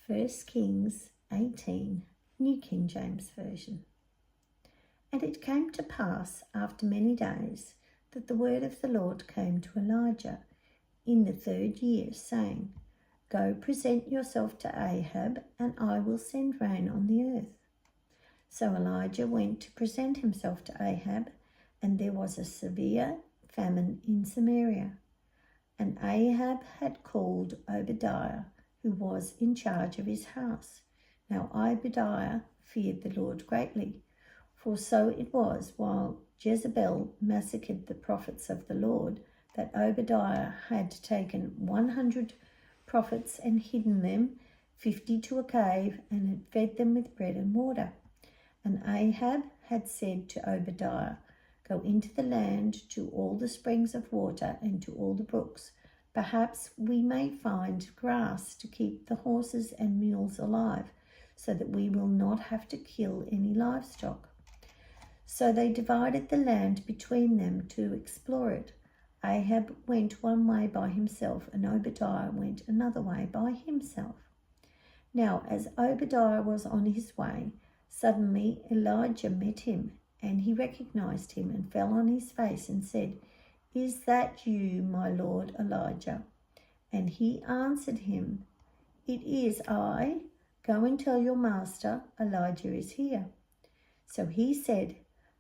1 Kings 18, New King James Version. And it came to pass after many days that the word of the Lord came to Elijah in the 3rd year, saying, Go present yourself to Ahab, and I will send rain on the earth. So Elijah went to present himself to Ahab, and there was a severe famine in Samaria. And Ahab had called Obadiah, who was in charge of his house. Now Obadiah feared the Lord greatly, for so it was while Jezebel massacred the prophets of the Lord, that Obadiah had taken 100 prophets and hidden them, 50 to a cave, and had fed them with bread and water. And Ahab had said to Obadiah, Go into the land to all the springs of water and to all the brooks. Perhaps we may find grass to keep the horses and mules alive, so that we will not have to kill any livestock. So they divided the land between them to explore it. Ahab went one way by himself, and Obadiah went another way by himself. Now, as Obadiah was on his way, suddenly Elijah met him, and he recognized him and fell on his face and said, Is that you, my lord Elijah? And he answered him, It is I. Go and tell your master, Elijah is here. So he said,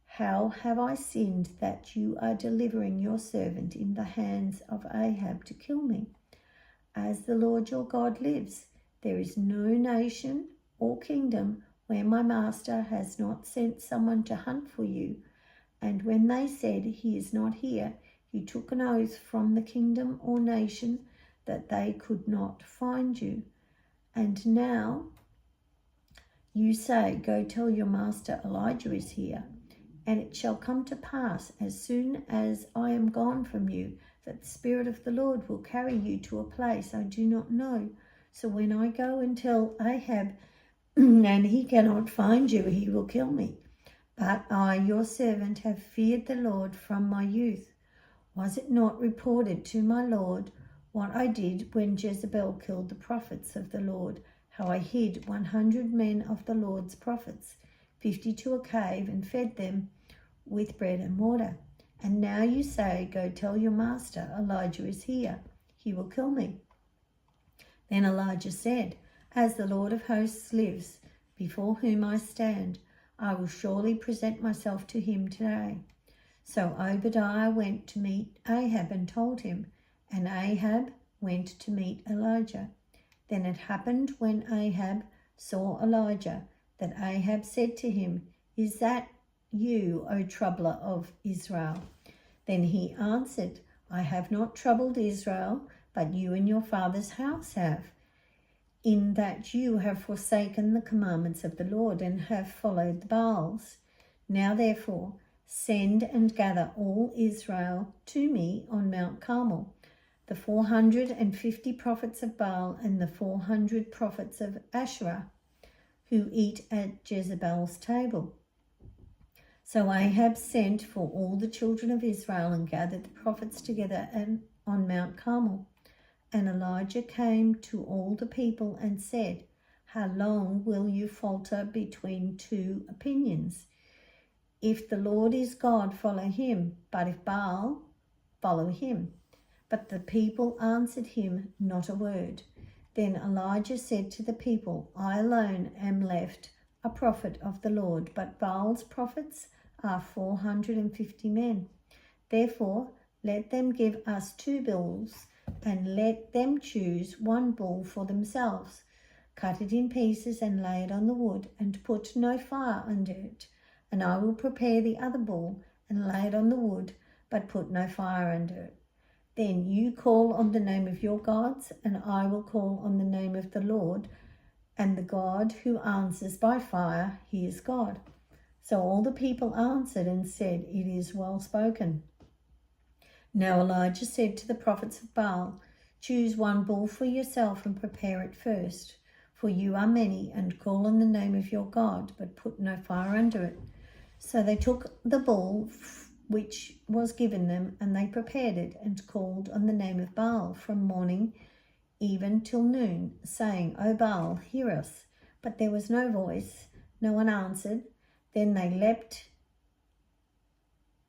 How have I sinned that you are delivering your servant in the hands of Ahab to kill me? As the Lord your God lives, there is no nation or kingdom where my master has not sent someone to hunt for you. And when they said, He is not here, you took an oath from the kingdom or nation that they could not find you. And now you say, Go tell your master Elijah is here. And it shall come to pass, as soon as I am gone from you, that the Spirit of the Lord will carry you to a place I do not know. So when I go and tell Ahab, and he cannot find you, he will kill me. But I, your servant, have feared the Lord from my youth. Was it not reported to my Lord what I did when Jezebel killed the prophets of the Lord, how I hid 100 men of the Lord's prophets, 50 to a cave, and fed them with bread and water? And now you say, Go tell your master, Elijah is here. He will kill me. Then Elijah said, As the Lord of hosts lives, before whom I stand, I will surely present myself to him today. So Obadiah went to meet Ahab and told him, and Ahab went to meet Elijah. Then it happened when Ahab saw Elijah, that Ahab said to him, Is that you, O troubler of Israel? Then he answered, I have not troubled Israel, but you and your father's house have, in that you have forsaken the commandments of the Lord and have followed the Baals. Now therefore, send and gather all Israel to me on Mount Carmel, the 450 prophets of Baal and the 400 prophets of Asherah, who eat at Jezebel's table. So Ahab sent for all the children of Israel and gathered the prophets together on Mount Carmel. And Elijah came to all the people and said, How long will you falter between two opinions? If the Lord is God, follow him, but if Baal, follow him. But the people answered him not a word. Then Elijah said to the people, I alone am left a prophet of the Lord, but Baal's prophets are 450 men. Therefore, let them give us 2 bulls, and let them choose 1 bull for themselves. Cut it in pieces and lay it on the wood, and put no fire under it. And I will prepare the other bull and lay it on the wood, but put no fire under it. Then you call on the name of your gods, and I will call on the name of the Lord, and the God who answers by fire, he is God. So all the people answered and said, It is well spoken. Now Elijah said to the prophets of Baal, Choose 1 bull for yourself and prepare it first, for you are many, and call on the name of your God, but put no fire under it. So they took the bull which was given them, and they prepared it and called on the name of Baal from morning even till noon, saying, O Baal, hear us. But there was no voice, no one answered. Then they leaped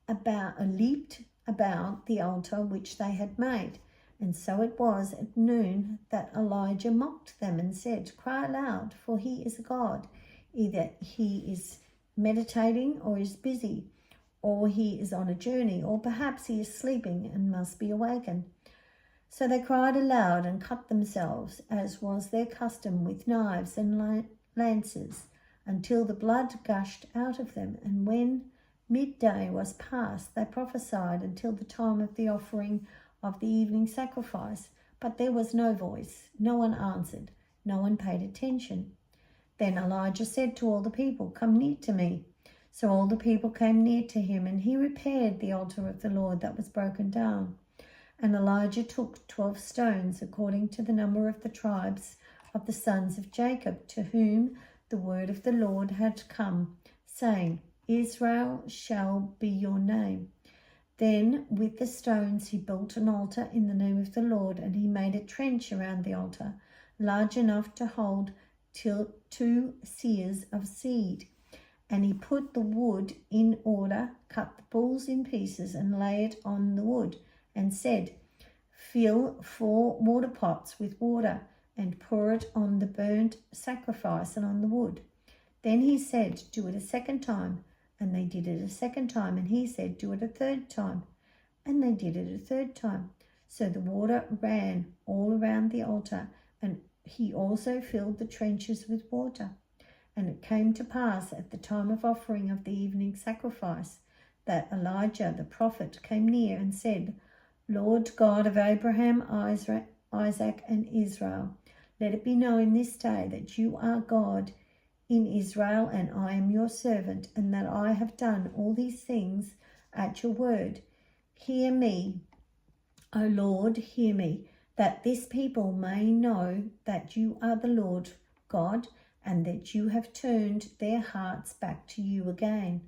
about the altar which they had made. And so it was at noon that Elijah mocked them and said, Cry aloud, for he is a god. Either he is meditating or is busy, or he is on a journey, or perhaps he is sleeping and must be awakened. So they cried aloud and cut themselves, as was their custom, with knives and lances, until the blood gushed out of them. And when midday was past, they prophesied until the time of the offering of the evening sacrifice. But there was no voice, no one answered, no one paid attention. Then Elijah said to all the people, Come near to me. So all the people came near to him, and he repaired the altar of the Lord that was broken down. And Elijah took 12 stones, according to the number of the tribes of the sons of Jacob, to whom the word of the Lord had come, saying, Israel shall be your name. Then with the stones he built an altar in the name of the Lord, and he made a trench around the altar, large enough to hold 2 seahs of seed. And he put the wood in order, cut the bulls in pieces, and lay it on the wood, and said, Fill 4 water pots with water, and pour it on the burnt sacrifice and on the wood. Then he said, Do it a second time. And they did it a second time. And he said, Do it a third time. And they did it a third time. So the water ran all around the altar, and he also filled the trenches with water. And it came to pass at the time of offering of the evening sacrifice that Elijah the prophet came near and said, Lord God of Abraham, Isaac, and Israel, let it be known this day that you are God in Israel, and I am your servant, and that I have done all these things at your word. Hear me, O Lord, hear me, that this people may know that you are the Lord God, and that you have turned their hearts back to you again.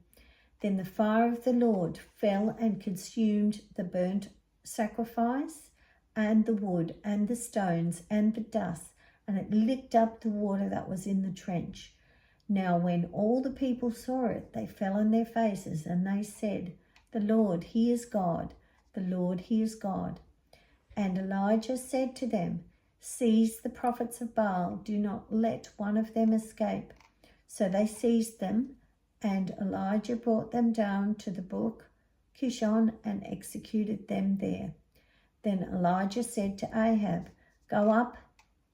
Then the fire of the Lord fell and consumed the burnt sacrifice and the wood and the stones and the dust, and it licked up the water that was in the trench. Now when all the people saw it, they fell on their faces, and they said, The Lord, he is God. The Lord, he is God. And Elijah said to them, Seize the prophets of Baal, do not let one of them escape. So they seized them, and Elijah brought them down to the brook Kishon and executed them there. Then Elijah said to Ahab, Go up,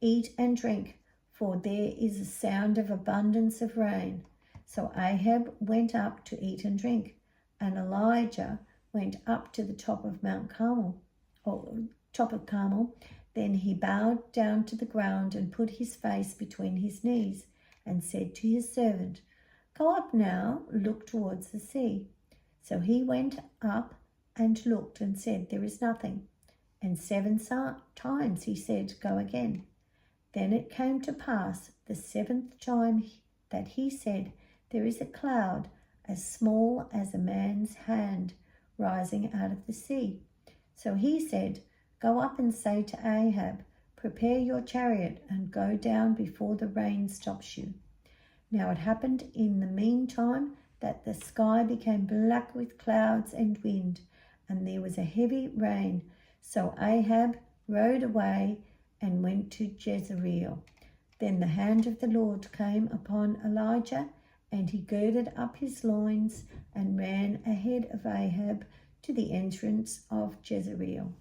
eat and drink, for there is a sound of abundance of rain. So Ahab went up to eat and drink, and Elijah went up to the top of Carmel. Then he bowed down to the ground and put his face between his knees and said to his servant, Go up now, look towards the sea. So he went up and looked and said, There is nothing. And 7 times he said, Go again. Then it came to pass the 7th time that he said, There is a cloud as small as a man's hand rising out of the sea. So he said, Go up and say to Ahab, Prepare your chariot and go down before the rain stops you. Now it happened in the meantime that the sky became black with clouds and wind, and there was a heavy rain. So Ahab rode away and went to Jezreel. Then the hand of the Lord came upon Elijah, and he girded up his loins and ran ahead of Ahab to the entrance of Jezreel.